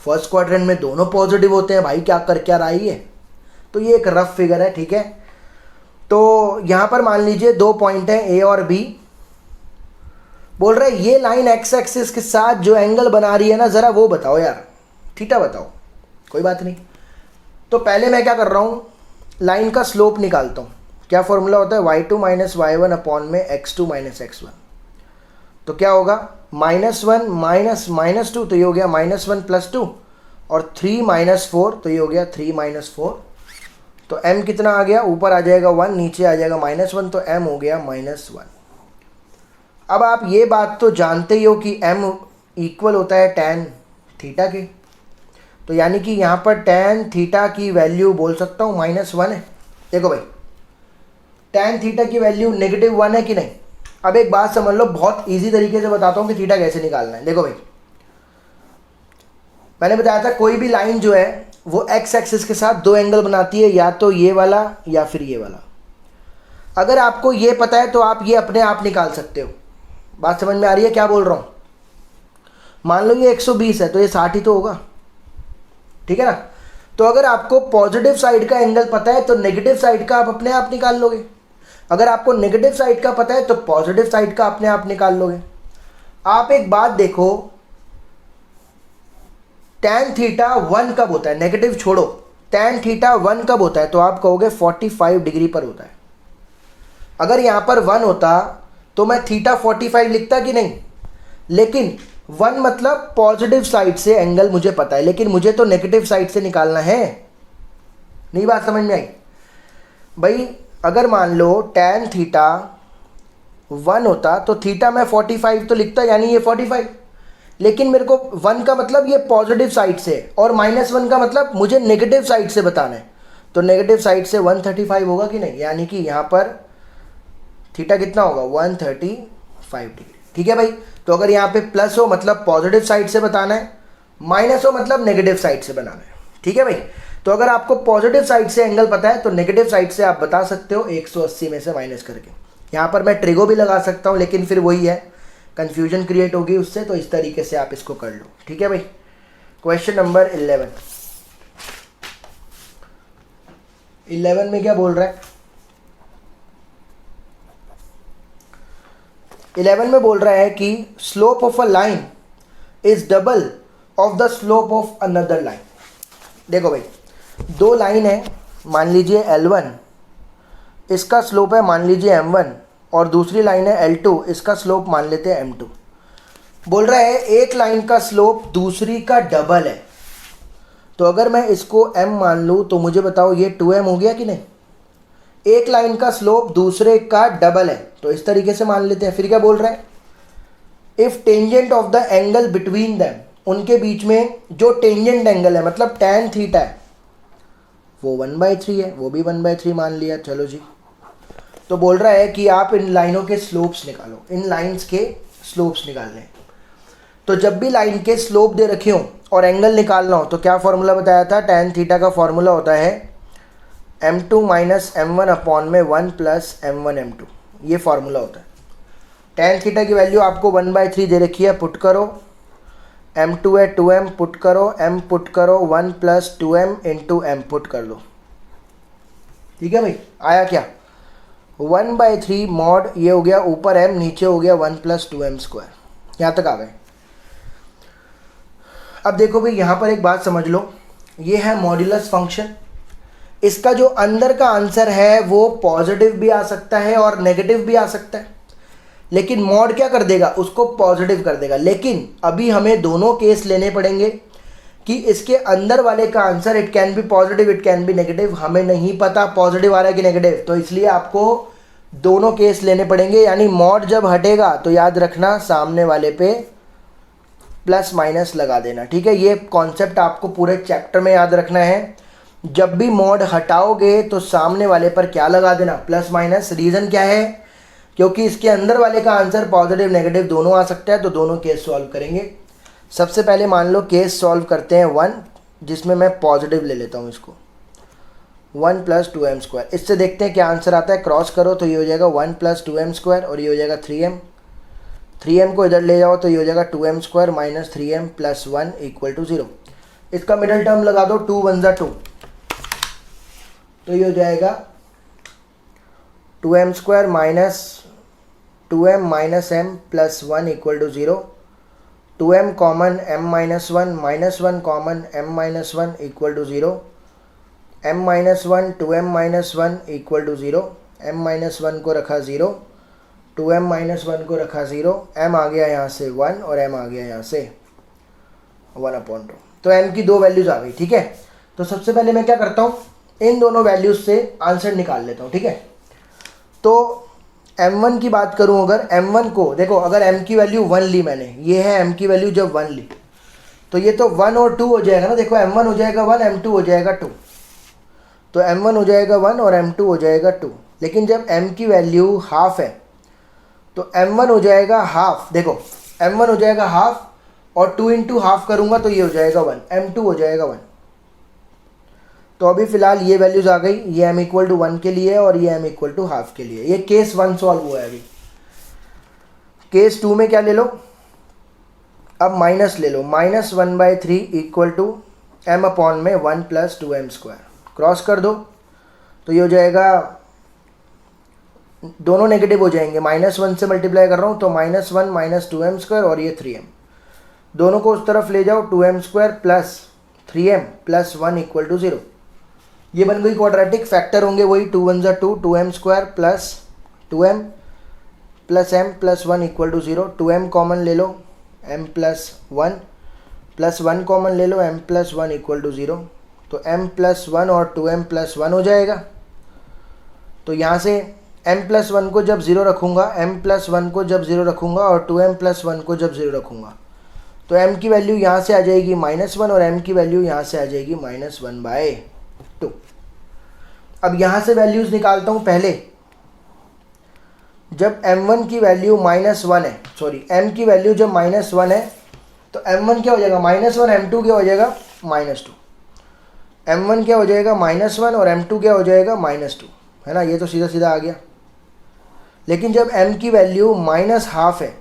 फर्स्ट क्वाड्रेंट में दोनों पॉजिटिव होते हैं, भाई क्या कर क्या रहा है ये, तो ये एक रफ फिगर है। ठीक है, तो यहाँ पर मान लीजिए दो पॉइंट हैं ए और बी। बोल रहा है ये लाइन एक्स एक्सिस के साथ जो एंगल बना रही है ना, ज़रा वो बताओ यार, थीटा बताओ। कोई बात नहीं, तो पहले मैं क्या कर रहा हूँ, लाइन का स्लोप निकालता हूँ। क्या फॉर्मूला होता है, y2 माइनस y1 अपॉन में x2 माइनस x1। तो क्या होगा, -1 माइनस -2, तो ये हो गया -1 + 2, और 3 - 4, तो ये हो गया 3 - 4। तो m कितना आ गया, ऊपर आ जाएगा 1, नीचे आ जाएगा -1, तो m हो गया -1। अब आप ये बात तो जानते ही हो कि m इक्वल होता है tan थीटा के, तो यानी कि यहाँ पर tan थीटा की वैल्यू बोल सकता हूँ -1 है। देखो भाई tan थीटा की वैल्यू -1 है कि नहीं। अब एक बात समझ लो, बहुत इजी तरीके से बताता हूँ कि थीटा कैसे निकालना है। देखो भाई मैंने बताया था कोई भी लाइन जो है वो एक्स एक्सिस के साथ दो एंगल बनाती है, या तो ये वाला या फिर ये वाला। अगर आपको ये पता है तो आप ये अपने आप निकाल सकते हो। बात समझ में आ रही है क्या बोल रहा हूँ। मान लो ये 120 है तो ये 60 ही तो होगा, ठीक है ना। तो अगर आपको पॉजिटिव साइड का एंगल पता है तो नेगेटिव साइड का आप अपने आप निकाल लोगे। अगर आपको नेगेटिव साइड का पता है तो पॉजिटिव साइड का अपने आप निकाल लोगे। आप एक बात देखो, tan थीटा 1 कब होता है, नेगेटिव छोड़ो, tan थीटा 1 कब होता है, तो आप कहोगे 45 डिग्री पर होता है। अगर यहाँ पर 1 होता तो मैं थीटा 45 लिखता कि नहीं, लेकिन 1 मतलब पॉजिटिव साइड से एंगल मुझे पता है, लेकिन मुझे तो नेगेटिव साइड से निकालना है। नहीं बात समझ में आई भाई। अगर मान लो tan थीटा 1 होता तो थीटा मैं 45 तो लिखता, यानी ये 45, लेकिन मेरे को 1 का मतलब ये पॉजिटिव साइड से, और -1 का मतलब मुझे नेगेटिव साइड से बताना है। तो नेगेटिव साइड से 135 होगा कि नहीं, यानी कि यहाँ पर थीटा कितना होगा 135 डिग्री। ठीक है भाई। तो अगर यहाँ पे प्लस हो मतलब पॉजिटिव साइड से बताना है, माइनस हो मतलब नेगेटिव साइड से बनाना है। ठीक है भाई। तो अगर आपको पॉजिटिव साइड से एंगल पता है तो नेगेटिव साइड से आप बता सकते हो 180 में से माइनस करके। यहाँ पर मैं ट्रिगो भी लगा सकता हूँ, लेकिन फिर वही है, कंफ्यूजन क्रिएट होगी उससे, तो इस तरीके से आप इसको कर लो। ठीक है भाई। क्वेश्चन नंबर 11 में क्या बोल रहा है, 11 में बोल रहा है कि slope of a line is double of the slope of another line. देखो भाई, दो लाइन है, मान लीजिए L1, इसका स्लोप है मान लीजिए M1, और दूसरी लाइन है L2, इसका स्लोप मान लेते हैं M2। बोल रहा है एक लाइन का स्लोप दूसरी का डबल है, तो अगर मैं इसको m मान लूँ तो मुझे बताओ ये 2m हो गया कि नहीं। एक लाइन का स्लोप दूसरे का डबल है, तो इस तरीके से मान लेते हैं। फिर क्या बोल रहा है, if tangent of the angle between them, उनके बीच में जो टेंजेंट एंगल है मतलब tan थीटा है वो 1/3 है, वो भी 1/3 मान लिया। चलो जी, तो बोल रहा है कि आप इन लाइनों के स्लोप्स निकालो, इन लाइंस के स्लोप्स निकालने हैं। तो जब भी लाइन के स्लोप दे रखे हो और एंगल निकालना हो तो क्या फॉर्मूला बताया था, tan थीटा का फॉर्मूला होता है m2 माइनस m1 अपॉन में 1 प्लस m1 m2, ये फॉर्मूला होता है। tan थीटा की वैल्यू आपको 1/3 दे रखी है, पुट करो, m2 है 2m, पुट करो, m पुट करो, 1 plus 2m into m put कर लो। ठीक है भाई, आया क्या 1/3 मॉड, ये हो गया ऊपर m, नीचे हो गया 1 प्लस 2m स्क्वायर। यहाँ तक आ गए। अब देखो भाई, यहाँ पर एक बात समझ लो, ये है मॉड्यूलस फंक्शन। इसका जो अंदर का आंसर है वो पॉजिटिव भी आ सकता है और नेगेटिव भी आ सकता है, लेकिन मॉड क्या कर देगा, उसको पॉजिटिव कर देगा। लेकिन अभी हमें दोनों केस लेने पड़ेंगे कि इसके अंदर वाले का answer it can be positive, it can be negative. हमें नहीं पता पॉजिटिव आ रहा है कि नेगेटिव, तो इसलिए आपको दोनों केस लेने पड़ेंगे। यानी मॉड जब हटेगा तो याद रखना सामने वाले पे प्लस माइनस लगा देना। ठीक है, ये कॉन्सेप्ट आपको पूरे चैप्टर में याद रखना है। जब भी मॉड हटाओगे तो सामने वाले पर क्या लगा देना, प्लस माइनस। रीज़न क्या है, क्योंकि इसके अंदर वाले का आंसर पॉजिटिव नेगेटिव दोनों आ सकता है, तो दोनों केस सॉल्व करेंगे। सबसे पहले मान लो केस सॉल्व करते हैं 1, जिसमें मैं पॉजिटिव ले लेता हूँ इसको, 1 प्लस 2m स्क्वायर। इससे देखते हैं क्या आंसर आता है, क्रॉस करो तो ये हो जाएगा 1 प्लस 2m स्क्वायर और ये हो जाएगा 3m। 3m को इधर ले जाओ तो ये हो जाएगा 2m square minus 3m plus 1 equal to 0। इसका मिडल टर्म लगा दो, 2 1 जा 2, तो ये हो जाएगा 2m square minus 2m minus m plus 1 equal to 0। 2m common m minus 1 minus 1 common m minus 1 equal to 0। m minus 1 2m minus 1 equal to 0। m minus 1 को रखा 0, 2m माइनस 1 को रखा 0, m आ गया यहाँ से 1 और m आ गया यहाँ से 1/2। तो m की दो वैल्यूज़ आ गई। ठीक है, तो सबसे पहले मैं क्या करता हूँ, इन दोनों वैल्यूज़ से आंसर निकाल लेता हूँ। ठीक है, तो m1 की बात करूँ, अगर m1 को देखो, अगर m की वैल्यू 1 ली मैंने, ये है m की वैल्यू जब 1 ली, तो ये तो 1 और 2 हो जाएगा ना। देखो m1 हो जाएगा 1, m2 हो जाएगा 2, तो m1 हो जाएगा 1 और m2 हो जाएगा 2। लेकिन जब m की वैल्यू हाफ है तो m1 हो जाएगा हाफ। देखो m1 हो जाएगा हाफ और 2 इंटू हाफ करूँगा तो ये हो जाएगा 1, m2 हो जाएगा 1। तो अभी फ़िलहाल ये वैल्यूज़ आ गई, ये m इक्वल टू 1 के लिए और ये m इक्वल टू हाफ के लिए। ये केस 1 सॉल्व हुआ है। अभी केस 2 में क्या ले लो, अब माइनस ले लो, minus 1/3 equal to m upon में 1 प्लस 2m स्क्वायर। क्रॉस कर दो तो ये हो जाएगा, दोनों नेगेटिव हो जाएंगे, -1 से मल्टीप्लाई कर रहा हूँ तो -1 माइनस 2m स्क्वायर और ये 3m, दोनों को उस तरफ ले जाओ, 2m square plus 3m plus 1 equal to 0। ये बन गई क्वाड्रेटिक। फैक्टर होंगे वही 2 1 जा 2, 2m square plus 2m plus m plus 1 equal to 0। 2m common ले लो, m प्लस 1 प्लस 1 कॉमन ले लो, m प्लस 1 इक्वल टू 0। तो m प्लस 1 और 2m प्लस 1 हो जाएगा। तो यहाँ से m प्लस 1 को जब 0 रखूँगा, m प्लस 1 को जब 0 रखूँगा और 2m प्लस 1 को जब 0 रखूँगा, तो m की वैल्यू यहाँ से आ जाएगी -1 और m की वैल्यू यहाँ से आ जाएगी -1/2। अब यहाँ से वैल्यूज़ निकालता हूँ। पहले जब m1 की वैल्यू -1 है, सॉरी m की वैल्यू जब -1 है तो m1 क्या हो जाएगा -1, m2 क्या हो जाएगा -2। m1 क्या हो जाएगा -1 और m2 क्या हो जाएगा -2, है ना। ये तो सीधा सीधा आ गया। लेकिन जब m की वैल्यू -1/2 है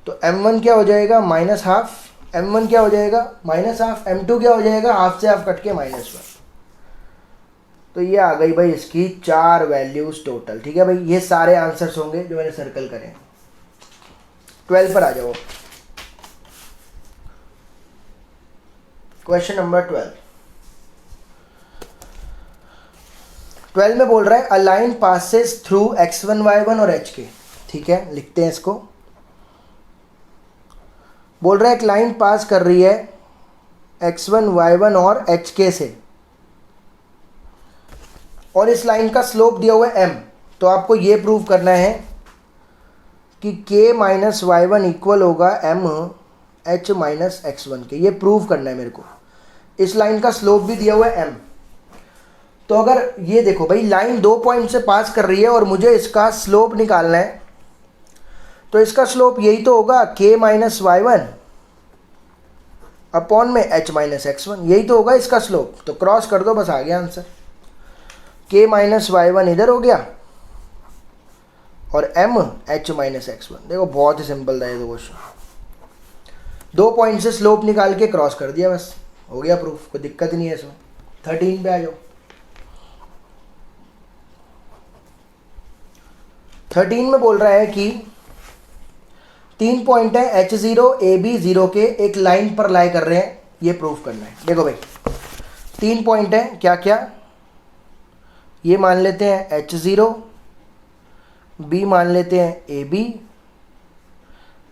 तो m1 क्या हो जाएगा -1/2, m1 क्या हो जाएगा -1/2, m2 क्या हो जाएगा हाफ से हाफ कट के -1। तो ये आ गई भाई इसकी 4 वैल्यूज़ टोटल। ठीक है भाई, ये सारे आंसर्स होंगे जो मैंने सर्कल करे। 12 पर आ जाओ। क्वेश्चन नंबर 12 में बोल रहा है a line passes through x1 y1 और hk। ठीक है, लिखते हैं इसको। बोल रहा है एक लाइन पास कर रही है x1 y1 और hk से, और इस लाइन का स्लोप दिया हुआ है m। तो आपको ये प्रूव करना है कि k minus y one equal होगा m h माइनस x1 के। ये प्रूव करना है मेरे को। इस लाइन का स्लोप भी दिया हुआ है m। तो अगर ये देखो भाई, लाइन 2 पॉइंट से पास कर रही है और मुझे इसका स्लोप निकालना है, तो इसका स्लोप यही तो होगा k minus y one upon में h माइनस x1, यही तो होगा इसका स्लोप। तो क्रॉस कर दो, बस आ गया answer. k minus y one इधर हो गया और m h माइनस x1। देखो बहुत ही सिंपल था ये तो क्वेश्चन। 2 पॉइंट से स्लोप निकाल के क्रॉस कर दिया, बस हो गया प्रूफ, कोई दिक्कत नहीं है इसमें। 13 पे आ जाओ। 13 में बोल रहा है कि 3 पॉइंट है h0 AB 0 के एक लाइन पर लाई कर रहे हैं, ये प्रूफ करना है। देखो भाई 3 पॉइंट है, क्या क्या, ये मान लेते हैं h0, B मान लेते हैं AB,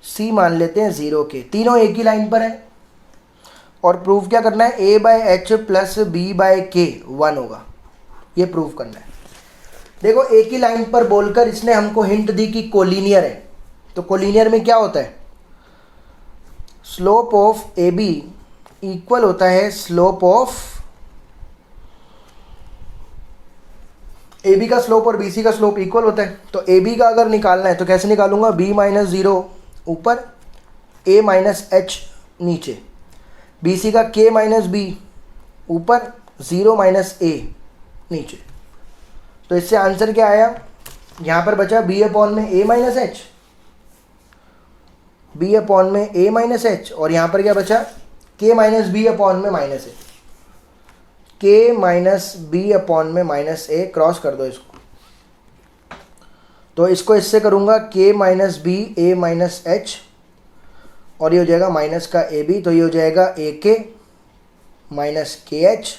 C मान लेते हैं 0 के, तीनों एक ही लाइन पर है। और प्रूफ क्या करना है, A by H plus B by K 1 होगा, ये प्रूफ करना है। देखो एक ही लाइन पर बोलकर इसने हमको हिंट दी कि कोलिनियर है। तो कोलिनियर में क्या होता है, slope of A B equal होता है स्लोप ऑफ ए बी का स्लोप और बी सी का स्लोप इक्वल होता है। तो ए बी का अगर निकालना है तो कैसे निकालूंगा, बी माइनस 0 ऊपर, ए माइनस एच नीचे, बी सी का के माइनस बी ऊपर, 0 माइनस ए नीचे। तो इससे आंसर क्या आया, यहाँ पर बचा बी अपॉन में ए माइनस एच, बी अपॉन में ए माइनस एच, और यहाँ पर क्या बचा, के माइनस बी अपॉन में माइनस ए, के माइनस बी अपॉन में माइनस ए। क्रॉस कर दो इसको, तो इसको इससे करूँगा के माइनस बी ए माइनस एच, और ये हो जाएगा माइनस का ए बी, तो ये हो जाएगा ए K minus K H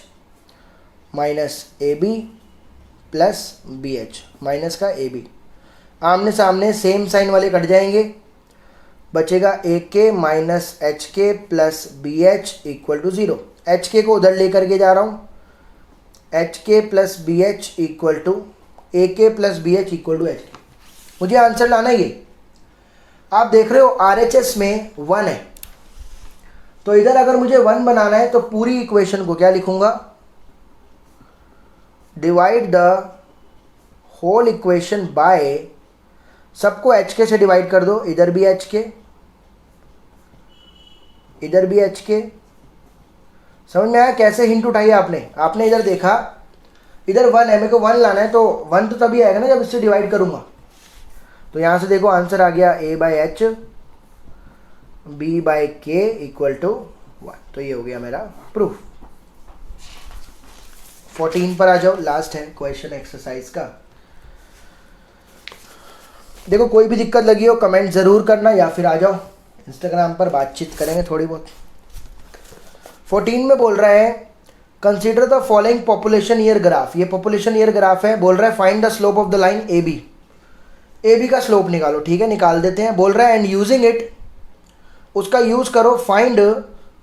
minus A B plus B H, minus का ए बी। आमने सामने सेम साइन वाले कट जाएंगे, बचेगा ए के माइनस एच के plus B H equal to 0। H K को उधर लेकर के जा रहा हूँ, एच के plus B H equal to a k plus B H equal to h k. मुझे आंसर लाना है ये। आप देख रहे हो आर एच एस में 1 है, तो इधर अगर मुझे 1 बनाना है तो पूरी इक्वेशन को क्या लिखूंगा, divide the whole equation by, सबको एच के से डिवाइड कर दो, इधर भी एच के, इधर भी एच के। समझ में आया कैसे हिंट उठाई आपने इधर देखा, इधर 1 है, मेरे को 1 लाना है, तो 1 तो तभी आएगा ना जब इससे डिवाइड करूंगा। तो यहाँ से देखो आंसर आ गया a by H B by K equal to 1। तो ये हो गया मेरा प्रूफ। 14 पर आ जाओ, लास्ट है क्वेश्चन एक्सरसाइज का। देखो कोई भी दिक्कत लगी हो कमेंट ज़रूर करना, या फिर आ जाओ इंस्टाग्राम पर, बातचीत करेंगे थोड़ी बहुत। 14 में बोल रहा है consider the following population year graph. ये पॉपुलेशन ईयर ग्राफ है। बोल रहा है find the slope of the line A B, A B का स्लोप निकालो। ठीक है, निकाल देते हैं। बोल रहा है एंड यूजिंग इट, उसका यूज करो, find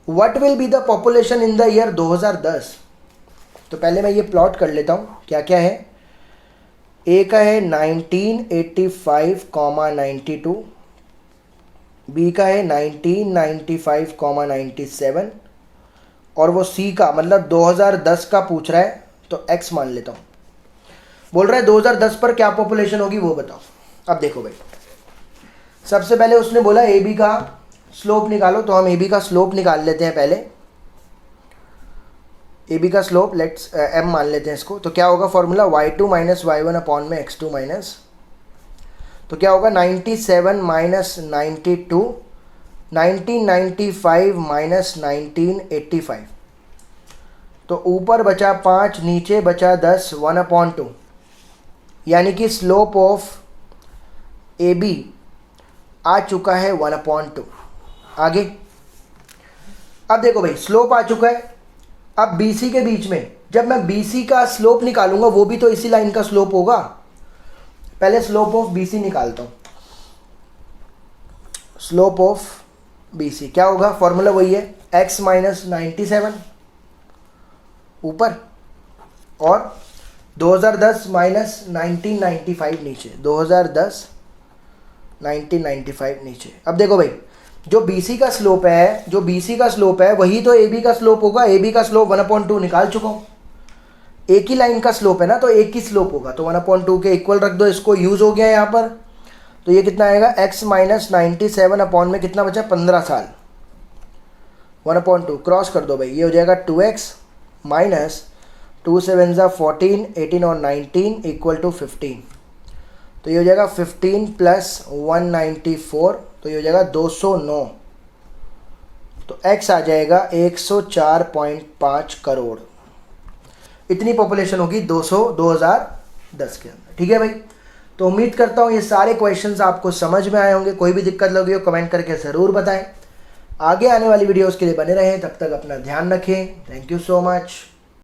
what will be the population in the year 2010। तो पहले मैं ये प्लॉट कर लेता हूँ क्या क्या है। ए का है 1985,92, बी का है 1995,97, और वो सी का मतलब 2010 का पूछ रहा है, तो एक्स मान लेता हूँ। बोल रहा है 2010 पर क्या पॉपुलेशन होगी वो बताओ। अब देखो भाई, सबसे पहले उसने बोला ए बी का स्लोप निकालो, तो हम ए बी का स्लोप निकाल लेते हैं पहले। ए बी का स्लोप लेट्स एम मान लेते हैं इसको। तो क्या होगा formula, y2 minus y1 upon में x2 माइनस, तो क्या होगा 97 माइनस 92, 1995 माइनस 1985, तो ऊपर बचा 5, नीचे बचा 10, 1/2, यानी कि स्लोप ऑफ ए बी आ चुका है 1/2। आगे अब देखो भाई स्लोप आ चुका है। अब BC के बीच में जब मैं BC का स्लोप निकालूंगा वो भी तो इसी लाइन का स्लोप होगा। पहले स्लोप ऑफ BC निकालता हूं। स्लोप ऑफ BC क्या होगा, फॉर्मूला वही है x माइनस 97 ऊपर और 2010 माइनस 1995 नीचे, 2010 1995 नीचे। अब देखो भाई जो BC का स्लोप है, जो BC का स्लोप है वही तो AB का स्लोप होगा। AB का स्लोप 1/2 निकाल चुका हूँ। एक ही लाइन का स्लोप है ना, तो एक ही स्लोप होगा, तो 1/2 के इक्वल रख दो, इसको यूज हो गया यहाँ पर। तो ये कितना आएगा, x माइनस 97 अपॉन में कितना बचा, 15 साल, 1/2 क्रॉस कर दो भाई, ये हो जाएगा 2x माइनस 2 7 14, 18 और 19 इक्वल टू 15। तो ये हो जाएगा 15 प्लस 194, तो ये हो जाएगा 209। तो x आ जाएगा 104.5 करोड़। इतनी पॉपुलेशन होगी 2010 के अंदर। ठीक है भाई, तो उम्मीद करता हूँ ये सारे क्वेश्चंस आपको समझ में आए होंगे। कोई भी दिक्कत लगी हो कमेंट करके ज़रूर बताएं। आगे आने वाली वीडियोस के लिए बने रहें, तब तक अपना ध्यान रखें। Thank you so much.